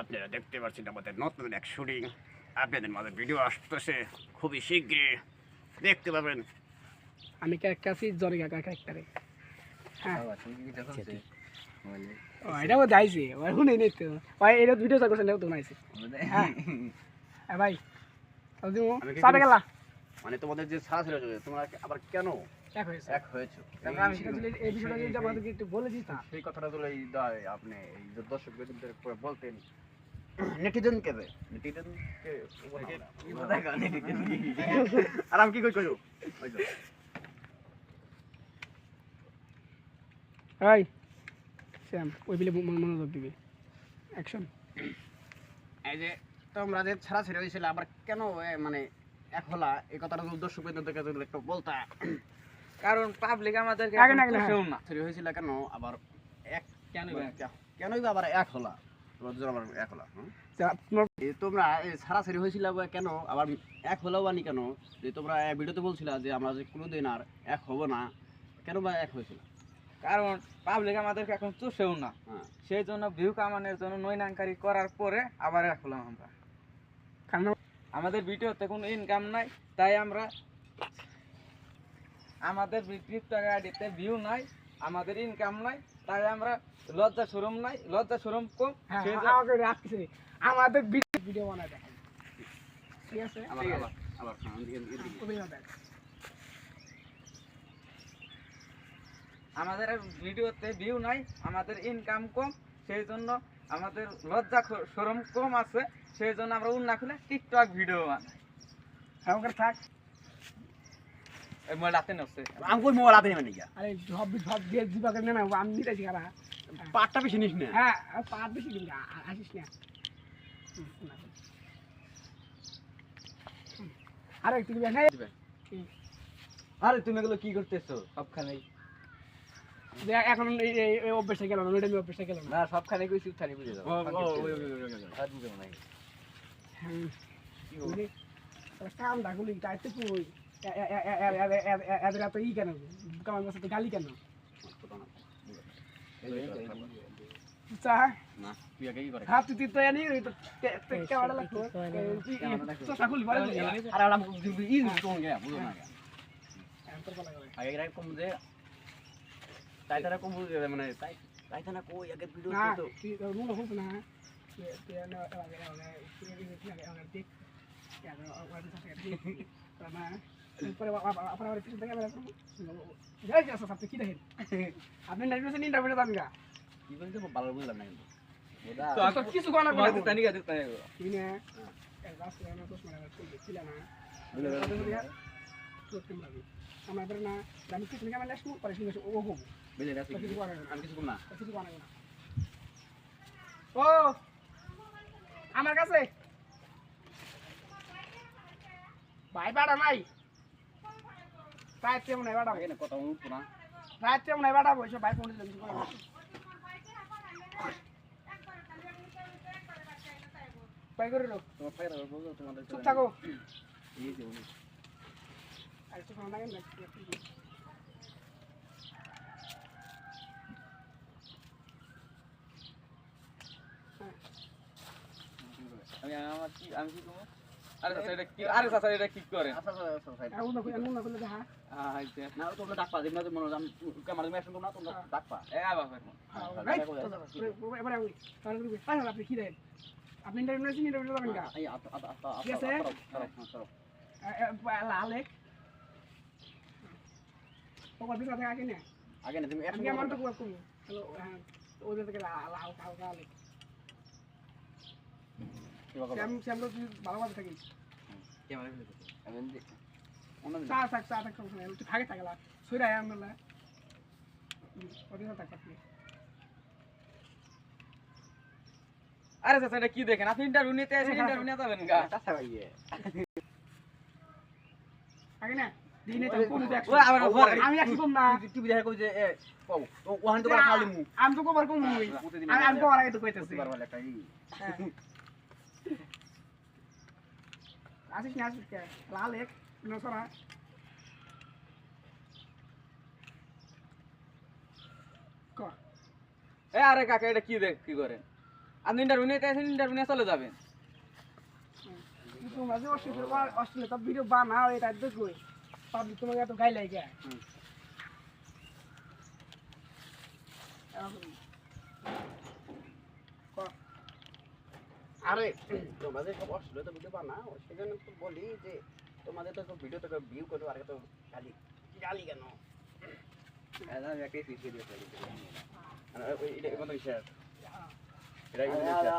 আপনারা দেখতে পাচ্ছেন আমাদের নতুন এক শুটিং আপনাদের মাঝে ভিডিও আসতেছে খুবই শীঘ্রই দেখতে পাবেন। আমি ক্যারেক্টার আছি জরি কাকা ক্যারেক্টারে। হ্যাঁ এটা ও যাইছে ওই শুনে নেই তো ভাই এটা ভিডিও চাকর ছিল তো নাইছে। হ্যাঁ ভাই তাও দিমু সাবে গেলা মানে তোমাদের যে ছাড়া ছিল তোমরা আবার কেন এক হয়েছে এক হয়েছো আমি সেটা যদি এই বিষয়টা যদি আমাদেরকে একটু বলে দিতা সেই কথাটা তো এই আপনি এই যে দর্শকদের বলতেন নেটিজেন কে নেটিজেন কে আর আমি কি কই কইও এই স্যাম ওই বিলে মনোযোগ দিবি অ্যাকশন। এই যে তোমরা যে ছাড়া ছেড়ে হয়েছিল আবার কেন মানে এক হলা এই কথাটা তো দর্শকদের কাছে একটু বলতা। কারণ পাবলিক আমাদেরকে আগে না শুনুন না ছেড়ে হয়েছিল কেন আবার এক কেনই বা আবার এক হলা তোমরা দুজন আবার এক হলা তোমরা ছাড়া ছেড়ে হয়েছিল কেন আবার এক হলাও আনি কেন যে তোমরা ভিডিওতে বলছিলা যে আমরা যে কোনোদিন আর এক হব না কেন বা এক হয়েছিল? কারণ পাবলিক আমাদেরকে এখন চুষেও না, সেই জন্য ভিউ কামানোর জন্য নৈনাঙ্কারি করার পরে আবার এক হলাম আমরা। কারণ আমাদের ভিডিওতে কোনো ইনকাম নাই, তাই আমরা আমাদের টিকটক আইডিতে ভিউ নাই, আমাদের ইনকাম নাই, তাই আমরা লজ্জা শরম নাই, লজ্জা শরম কম, আমাকে রাত কিছু নেই আমাদের ভিডিও বানায় দেখাই ঠিক আছে আবার আমাদের ভিডিওতে ভিউ নাই, আমাদের ইনকাম কম, সেই জন্য আমাদের লজ্জা শরম কম আছে, সেই জন্য আমরা উন্না খুলে টিকটক ভিডিও বানাই। আমাকে থাক এই মোবাইল হাতে নষ্ট আমি কই মোবাইল হাতে নেবেন না আরে সব দিয়ে দিবা কেন না আমি নিতেছি কারা পাটটা বেশি নিস না। হ্যাঁ পাঁচ বেশি কিন্তু আসিস না আরে তুমি দেখাই আরে তুমি এগুলো কি করতেছো সবখানেই? এখন এই অভ্যাসটা গেল না ওইটা আমি অভ্যাসটা গেল না সবখানে কই চুপখানে বুঝে যাও। কাম ডাকুলি চাইতে কই এদের এত ই কেন কামান বসে তো গালি কেন চা না তুই আগে কি করে হাত তুই তো এনে তো কেমন লাগতো তো সাকুল বলে আরে আমরা ই কোন গে বুঝো না আগে এর কম যে তাই তারা কম বুঝে মানে তাই তাই না কই আগে ভিডিও না তো তুই রুম হোক না তুই না আপনি নাইট্রোজেন ইন্টারভিউ যাবেন গা কি বলতে ভালো বুঝলাম না কিন্তু তো কিছু কোনা বলে তানি গাছে তানি তুই না গাছ না তো মানে ছিল না তো তোমরা আমাদের না আমি কিছু না মানে শুরু করে শুনে ও গো বুঝলে না আমি কিছু না কিছু কোনা না ও আমার কাছে ভাই বাড়া নাই রাত কেমন বাড়া আগে না কথা উঠতো না রাত কেমন বাড়া বসে ভাই ফোন দিলাম ভাই করে লো তোমার ফায়দা বলছো তোমাদের চুপ থাকো এই যে উনি আরে তো ফোন লাগে না আমি কি করব? আরে চাচা এটা কি, আরে চাচা এটা কি করে? আচ্ছা আচ্ছা সাইড আউন না কইলে দেখা আইছে না তোমরা ডাকপা দিন না তো মনে আমি ক্যামেরা মেশিন না তোমরা ডাকপা এ বাবা রাইট এবারে আমি তাহলে কি পাই আপনি কি দেন আপনি ইন্টারভিউ যাবেন গা এই ঠিক আছে আলেক ও কত কথা আগে না আগে না তুমি আগে আমার তো করব হ্যালো হ্যাঁ ওদের থেকে আলেক শ্যাম তো ভালোভাবে থাকিস ক্যামেরা ফেলে আমি ওনা চা থাক তুই ভাগে থাকলা সইরা আমলা ওদের থাক আপনি আরে চাচা এটা কি দেখেন? আপনি ইন্টারভিউ নিতে এসে ইন্টারভিউ নিতে যাবেন গা? কাছে ভাইয়ে আগে না দিনে তো কোন দেখ ও আবার ঘরে আমি একই কম না টিভি দেখা কই যে এ কও তো ওখানে তো খালি মু আমি তো কবার কম হই আমি কবার আগে তো কইতেছি পারবা একটা ই আসিস না আসিস কে লাল এক নসরা ক এ আরে কাকা এটা কি দেখ কি করেন? আপনি ইন্টারভিউ নিতে আসেন, ইন্টারভিউ নিয়ে চলে যাবেন। তোমরা যে অশ্লীলতা ভিডিও বানাও এটা দেখো পাবলিক তোমাকে এত গাই লাগে আরে তোমাদের সব অশ্লীলতা ভিডিও বানাও সেজন্য তো বলি যে তোমাদের তো ভিডিও তো ভিউ করো আর তো গালি গালি কেন আমি একটা ভিডিও এটা এটা